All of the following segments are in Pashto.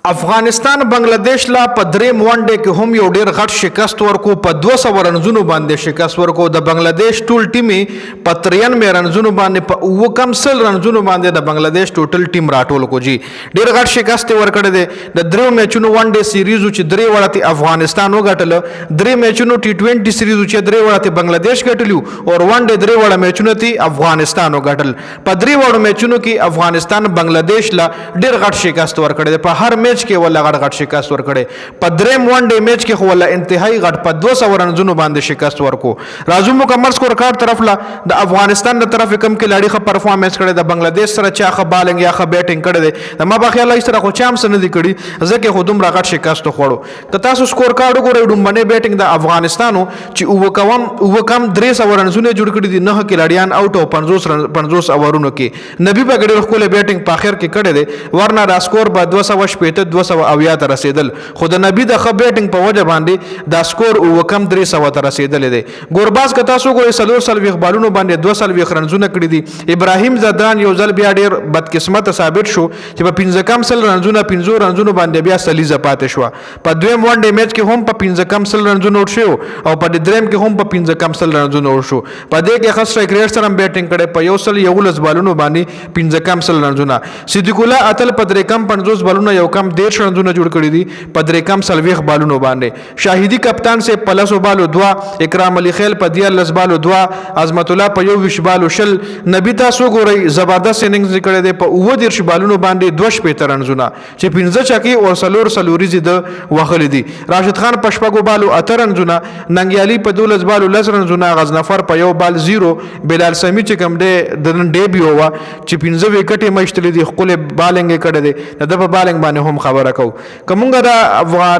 افغانستان بنگلاديش لا په دریم ون ډے کې هم یو ډیر غټ شکست ورکو په 200 رنزونو باندې شکست ورکو د بنگلاديش ټول ټیمي په 93 رنزونو باندې په وکم سل رنزونو باندې د بنگلاديش ټوټل ټیم راټول کو جی ډیر غټ شکست ورکړه دي د درو میچونو ون ډے سیریز چې درې وړاتی افغانستان وګټل درې میچونو ټي 20 سیریز چې درې وړاتی بنگلاديش ګټلیو او ون ډے درې وړا میچونو تی افغانستان وګټل په درې وړو میچونو کې افغانستان بنگلاديش لا ډیر غټ شکست ورکړه په هر میچ کې ولا غټ شکست ورکړي په دریم ون ډے میچ کې خو ولا انتهایی غټ په 200 رنزونو باندې شکست ورکو راځو مکمل سکور کارت طرف لا د افغانستان د طرف کم کې لاړي خ پرفارمنس کړي د بنگلاديش سره چا خ بالنګ یا خ بیټینګ کړي دي ما بخیال ایس سره خو چام سن دي کړي ځکه خودم را غټ شکست خوړو که تاسو سکور کارت وګورئ ډومبنه بیټینګ د افغانستانو چې وکم 300 رنزونه جوړ کړي دي نه کلاړیان آوټ او 50 اورونو کې نبی بغیر خپل بیټینګ په اخر کې کړي دي ورنه را سکور په 200 200 ته رسیدل خود نبی د خ بیټینګ په وجه باندې دا سکور او کم 300 ته رسیدل دي ګورباز که تاسو ګورئ سلور سلوي خبرونو باندې 200 رنزونه کړی دي ابراهیم زدان یو ځل بیا ډیر بدقسمت ثابت شو چې په 15 کم سل رنزونه 15 رنزونه باندې بیا سلیزه پاتې شو په دویم ون ډے میچ کې هم په 15 کم سل رنزونه ور شو او په دریم کې هم په 15 کم سل رنزونه ور شو په دې کې خاص سټرایک ریټ سره بیټینګ کړي په یو سل یو لس بالونو باندې 15 کم سل رنزونه صدیق الله اتل په درې کم 50 بالونو یو کم 1.5 رنزونه جوړ کړی دي په درې کم سلويخ بالونو باندې شاهدی کپتان سے پلسو بالو دوا اکرام علی خیل په دیا لس بالو دوا عظمت الله په یو وش بالو شل نبی تاسو ګورئ زبردست اننګز کړی دی په 20 بالونو باندې 2 شپې رنزونه چې 15 چکی او سلوري زید وغلی دي راشد خان په شپږو بالو اتر رنزونه ننګیالی په 12 بالو لس رنزونه غزنفر په یو بال 0 بلال سمی چې کوم دی د ډیبیو وا چې 15 وکټې مشتل دي خپل بالنګ کړی دی د په بالنګ باندې هم خبره کو کومګه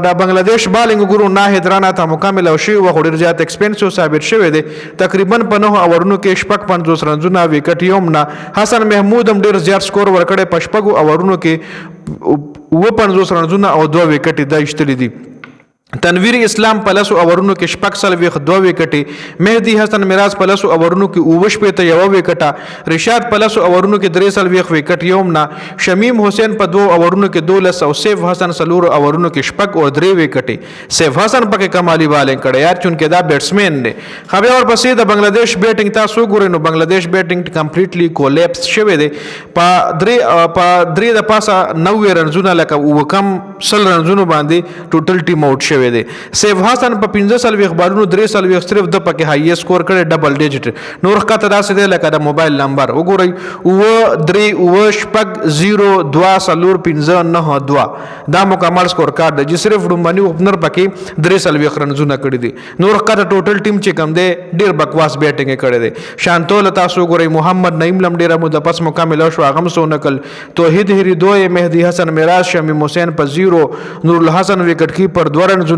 دا بنگلاديش بالنګ ګورو نه هدرانه ته مکمل او شی و خوري زیات ایکسپنسیو ثابت شوی دی تقریبا په 9 اورونو کې شپږ 50 رنزونه وکټ یوم نه حسن محمود هم ډیر زیات سکور ورکړي په شپږ اورونو کې و 50 رنزونه او 2 وکټ د اشتل دي تنویر اسلام پلسو اورونو کې شپږ سل ویخ 2 وکټي مهدی حسن میراث پلسو اورونو کې اووش پته یو وکټه رشاد پلسو اورونو کې 3 سل ویخ وکټ یوم نه شمیم حسین په 2 اورونو کې 12 او سیف حسن سلور اورونو کې شپږ او 3 وکټي سیف حسن پکې کمالي بالنګ کړي یار چونکه دا بیټسمن دی خو اور پسې د بنگلاديش بیټینګ تاسو ګورئ نو بنگلاديش بیټینګ کمپلیټلی کولیپس شوی دی په 3 د پاسه 90 رنزونه لکه وکم سل رنزونو باندې ټوټل ټیم آوټ دی سیف حسن په 15 سلوي خبرونو 3 سلوي صرف د پکې هاي سکور کړي ډبل ډیجټ نور خاطر داسې دی لکه د موبایل نمبر وګورئ و 3 و شپږ 0 2 سلور 15 9 2 دا مکمل سکور کارت دی صرف ډومبني اوپنر پکې 3 سلوي رنزونه کړي دي نور خاطر ټوټل ټیم چې کم دی ډیر بکواس بیټینګ کړي دي شانتول تاسو ګورئ محمد نعیم لم ډیره مو د پس مکمل شو هغه سو نقل توحید هری دوه مهدی حسن میراث شمیم حسین په 0 نور الحسن وکټ کیپر 2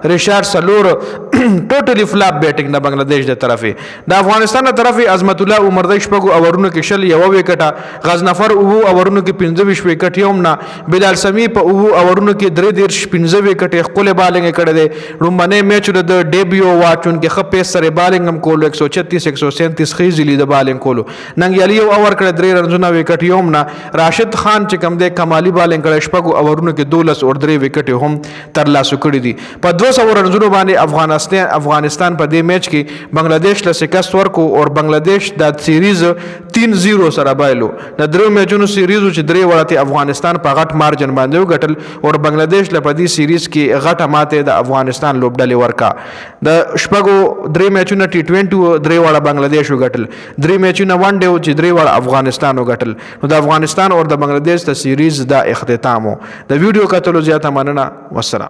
رشاد سلور ټوټلی فلاپ بیټینګ د بنگلاديش د طرفه د افغانستان د طرفه عظمت الله عمر د شپږو اورونو کې شل یو وکټه غزنفر او اورونو کې 15 وکټ یوم نه بلال سمی په او اورونو کې 3 15 وکټ خپل بالنګ کړي دي رومبنه میچ د ډیبیو واچون کې خپې سره بالنګ هم کول 136 137 خيزلی د بالنګ کولو ننګیالی او اور کړه 3 رنزونه وکټ یوم نه راشد خان چې کم د کمالی بالنګ کړي شپږو اورونو کې 12 او 3 وکټ هم تر لاسو کړي دي په 200 رنزونو باندې افغانستان په دې میچ کې بنگلاديش له شکست ورکو او بنگلاديش د سیریز 3-0 سره بایلو د درو میچونو سیریز چې درې وړاندې افغانستان په غټ مارجن باندې وګټل او بنگلاديش له په دې سیریز کې غټه ماته د افغانستان لوبډلې ورکا د شپږو درې میچونو ټي 20 درې وړا بنگلاديش وګټل درې میچونو ون ډے چې درې وړا افغانستان وګټل نو د افغانستان او د بنگلاديش د سیریز د اختتام د ویډیو کتلو زیاته مننه والسلام